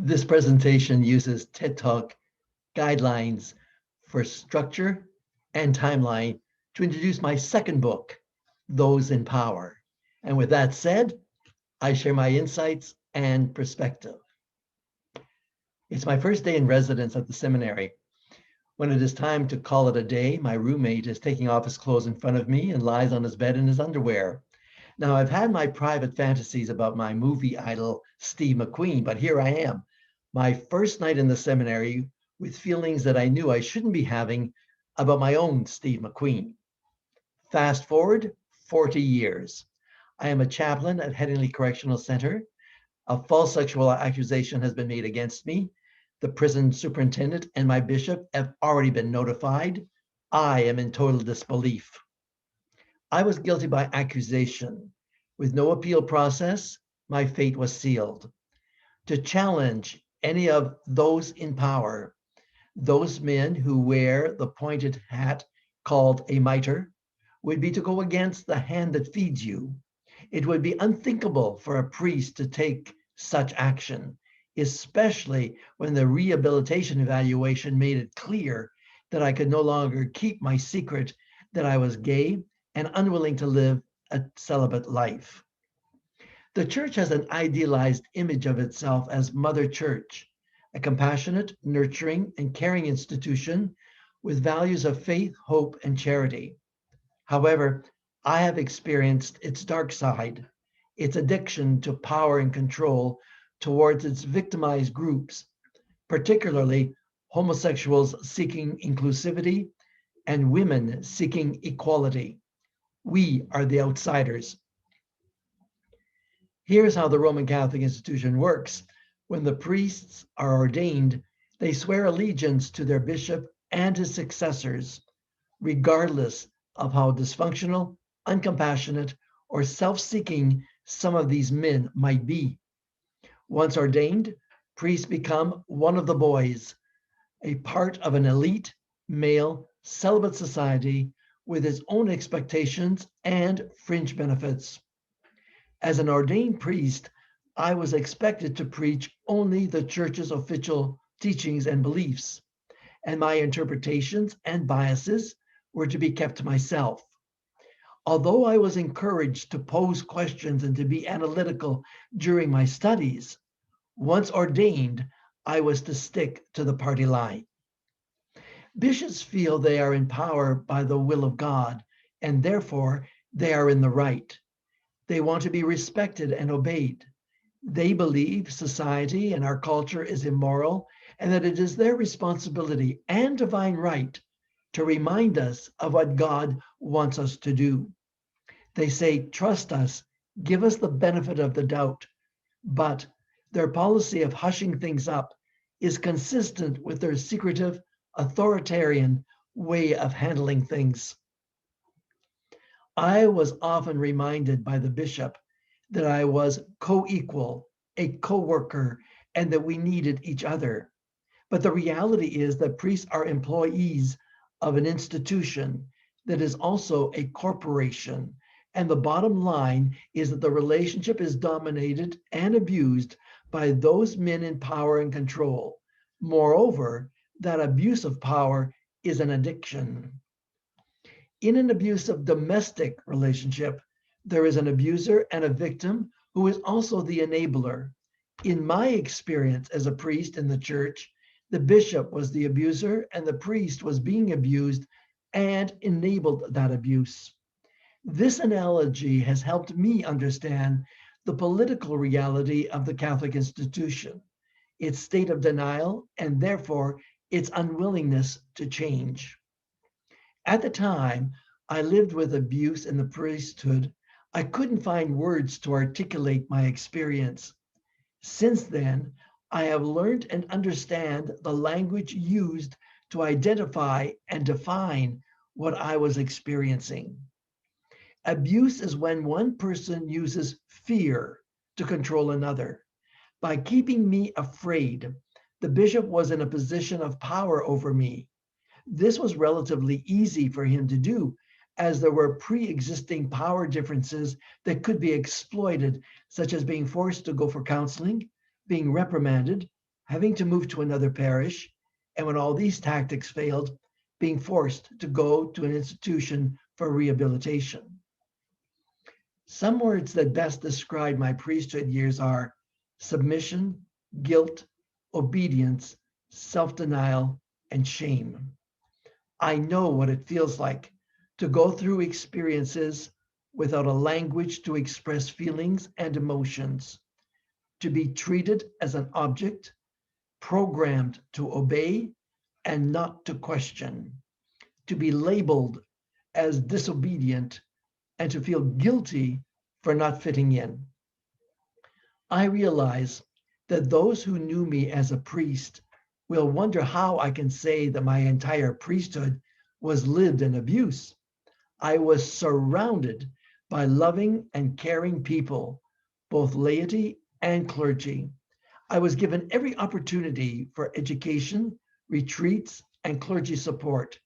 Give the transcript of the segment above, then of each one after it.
This presentation uses TED Talk guidelines for structure and timeline to introduce my second book, Those in Power. And with that said, I share my insights and perspective. It's my first day in residence at the seminary. When it is time to call it a day, my roommate is taking off his clothes in front of me and lies on his bed in his underwear. Now, I've had my private fantasies about my movie idol, Steve McQueen, but here I am, my first night in the seminary with feelings that I knew I shouldn't be having about my own Steve McQueen. Fast forward 40 years. I am a chaplain at Headingley Correctional Center. A false sexual accusation has been made against me. The prison superintendent and my bishop have already been notified. I am in total disbelief. I was guilty by accusation. With no appeal process, my fate was sealed. To challenge any of those in power, those men who wear the pointed hat called a mitre, would be to go against the hand that feeds you. It would be unthinkable for a priest to take such action, especially when the rehabilitation evaluation made it clear that I could no longer keep my secret that I was gay and unwilling to live a celibate life. The church has an idealized image of itself as Mother Church, a compassionate, nurturing, and caring institution with values of faith, hope, and charity. However, I have experienced its dark side, its addiction to power and control towards its victimized groups, particularly homosexuals seeking inclusivity and women seeking equality. We are the outsiders. Here's how the Roman Catholic institution works. When the priests are ordained, they swear allegiance to their bishop and his successors, regardless of how dysfunctional, uncompassionate, or self-seeking some of these men might be. Once ordained, priests become one of the boys, a part of an elite, male, celibate society with its own expectations and fringe benefits. As an ordained priest, I was expected to preach only the church's official teachings and beliefs, and my interpretations and biases were to be kept to myself. Although I was encouraged to pose questions and to be analytical during my studies, once ordained, I was to stick to the party line. Bishops feel they are in power by the will of God, and therefore they are in the right. They want to be respected and obeyed. They believe society and our culture is immoral and that it is their responsibility and divine right to remind us of what God wants us to do. They say, trust us, give us the benefit of the doubt. But their policy of hushing things up is consistent with their secretive, authoritarian way of handling things. I was often reminded by the bishop that I was co-equal, a co-worker, and that we needed each other. But the reality is that priests are employees of an institution that is also a corporation. And the bottom line is that the relationship is dominated and abused by those men in power and control. Moreover, that abuse of power is an addiction. In an abusive domestic relationship, there is an abuser and a victim who is also the enabler. In my experience as a priest in the church, the bishop was the abuser and the priest was being abused and enabled that abuse. This analogy has helped me understand the political reality of the Catholic institution, its state of denial, and therefore its unwillingness to change. At the time, I lived with abuse in the priesthood. I couldn't find words to articulate my experience. Since then, I have learned and understand the language used to identify and define what I was experiencing. Abuse is when one person uses fear to control another. By keeping me afraid, the bishop was in a position of power over me. This was relatively easy for him to do, as there were pre-existing power differences that could be exploited, such as being forced to go for counseling, being reprimanded, having to move to another parish, and when all these tactics failed, being forced to go to an institution for rehabilitation. Some words that best describe my priesthood years are submission, guilt, obedience, self-denial, and shame. I know what it feels like to go through experiences without a language to express feelings and emotions, to be treated as an object, programmed to obey and not to question, to be labeled as disobedient, and to feel guilty for not fitting in. I realize that those who knew me as a priest will wonder how I can say that my entire priesthood was lived in abuse. I was surrounded by loving and caring people, both laity and clergy. I was given every opportunity for education, retreats, and clergy support.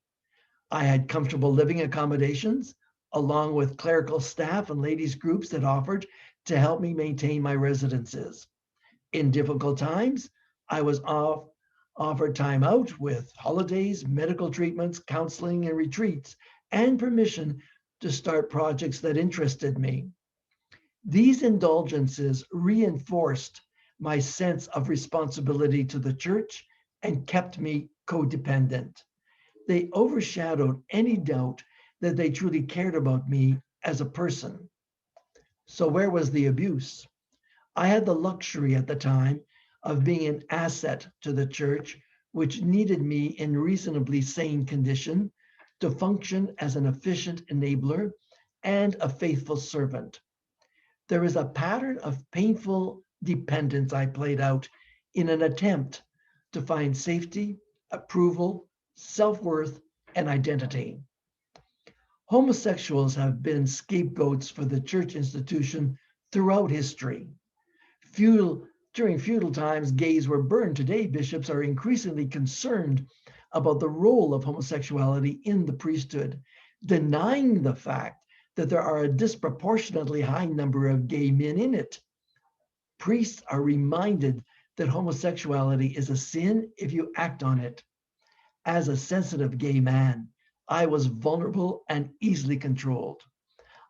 I had comfortable living accommodations, along with clerical staff and ladies' groups that offered to help me maintain my residences. In difficult times, I was offered time out with holidays, medical treatments, counseling, and retreats, and permission to start projects that interested me. These indulgences reinforced my sense of responsibility to the church and kept me codependent. They overshadowed any doubt that they truly cared about me as a person. So, where was the abuse? I had the luxury at the time of being an asset to the church, which needed me in reasonably sane condition to function as an efficient enabler and a faithful servant. There is a pattern of painful dependence I played out in an attempt to find safety, approval, self-worth, and identity. Homosexuals have been scapegoats for the church institution throughout history. During feudal times, gays were burned. Today, bishops are increasingly concerned about the role of homosexuality in the priesthood, denying the fact that there are a disproportionately high number of gay men in it. Priests are reminded that homosexuality is a sin if you act on it. As a sensitive gay man, I was vulnerable and easily controlled.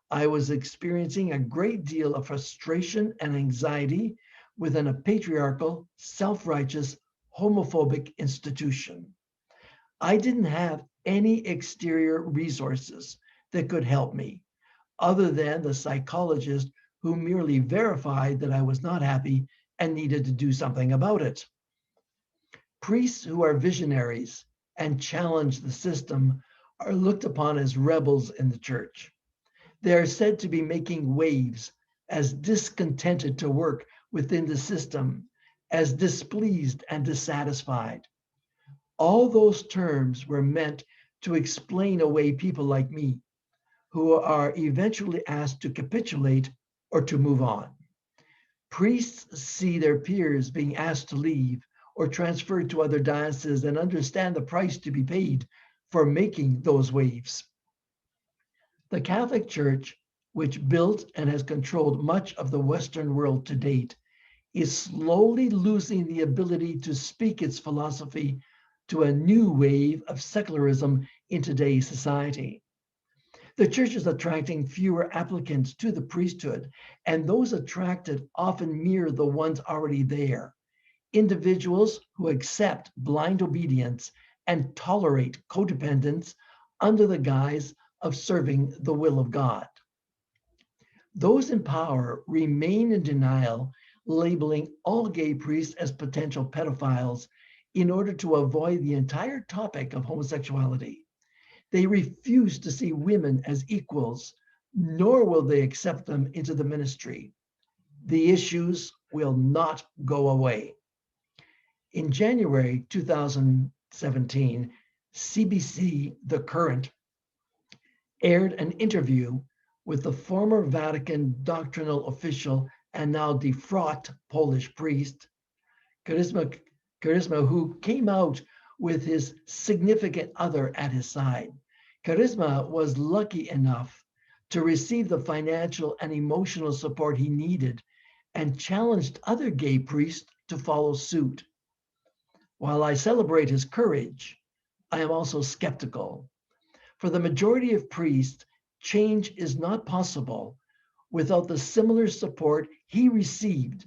I was experiencing a great deal of frustration and anxiety within a patriarchal, self-righteous, homophobic institution. I didn't have any exterior resources that could help me, other than the psychologist who merely verified that I was not happy and needed to do something about it. Priests who are visionaries and challenge the system are looked upon as rebels in the church. They are said to be making waves, as discontented to work within the system, as displeased and dissatisfied. All those terms were meant to explain away people like me, who are eventually asked to capitulate or to move on. Priests see their peers being asked to leave or transferred to other dioceses and understand the price to be paid for making those waves. The Catholic Church, which built and has controlled much of the Western world to date, is slowly losing the ability to speak its philosophy to a new wave of secularism in today's society. The church is attracting fewer applicants to the priesthood, and those attracted often mirror the ones already there. Individuals who accept blind obedience and tolerate codependence under the guise of serving the will of God. Those in power remain in denial, labeling all gay priests as potential pedophiles in order to avoid the entire topic of homosexuality. They refuse to see women as equals, nor will they accept them into the ministry. The issues will not go away. In January 2017, CBC The Current aired an interview with the former Vatican doctrinal official and now defrocked Polish priest, Charisma, who came out with his significant other at his side. Charisma was lucky enough to receive the financial and emotional support he needed and challenged other gay priests to follow suit. While I celebrate his courage, I am also skeptical. For the majority of priests, change is not possible without the similar support he received,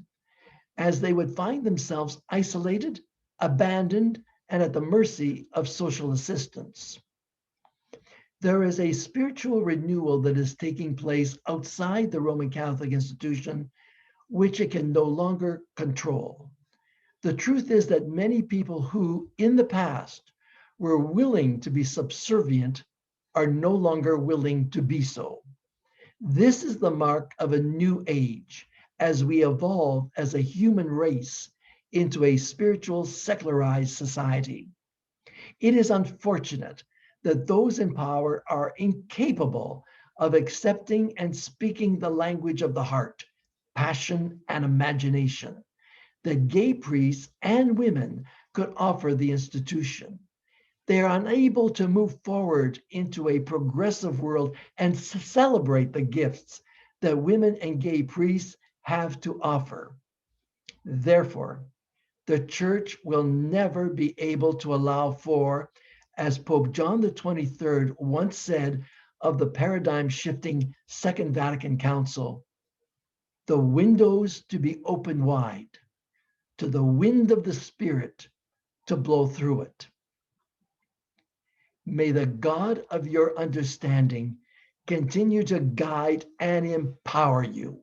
as they would find themselves isolated, abandoned, and at the mercy of social assistance. There is a spiritual renewal that is taking place outside the Roman Catholic institution, which it can no longer control. The truth is that many people who, in the past, were willing to be subservient are no longer willing to be so. This is the mark of a new age as we evolve as a human race into a spiritual, secularized society. It is unfortunate that those in power are incapable of accepting and speaking the language of the heart, passion, and imagination that gay priests and women could offer the institution. They are unable to move forward into a progressive world and celebrate the gifts that women and gay priests have to offer. Therefore, the church will never be able to allow for, as Pope John XXIII once said of the paradigm shifting Second Vatican Council, the windows to be open wide, to the wind of the Spirit to blow through it. May the God of your understanding continue to guide and empower you.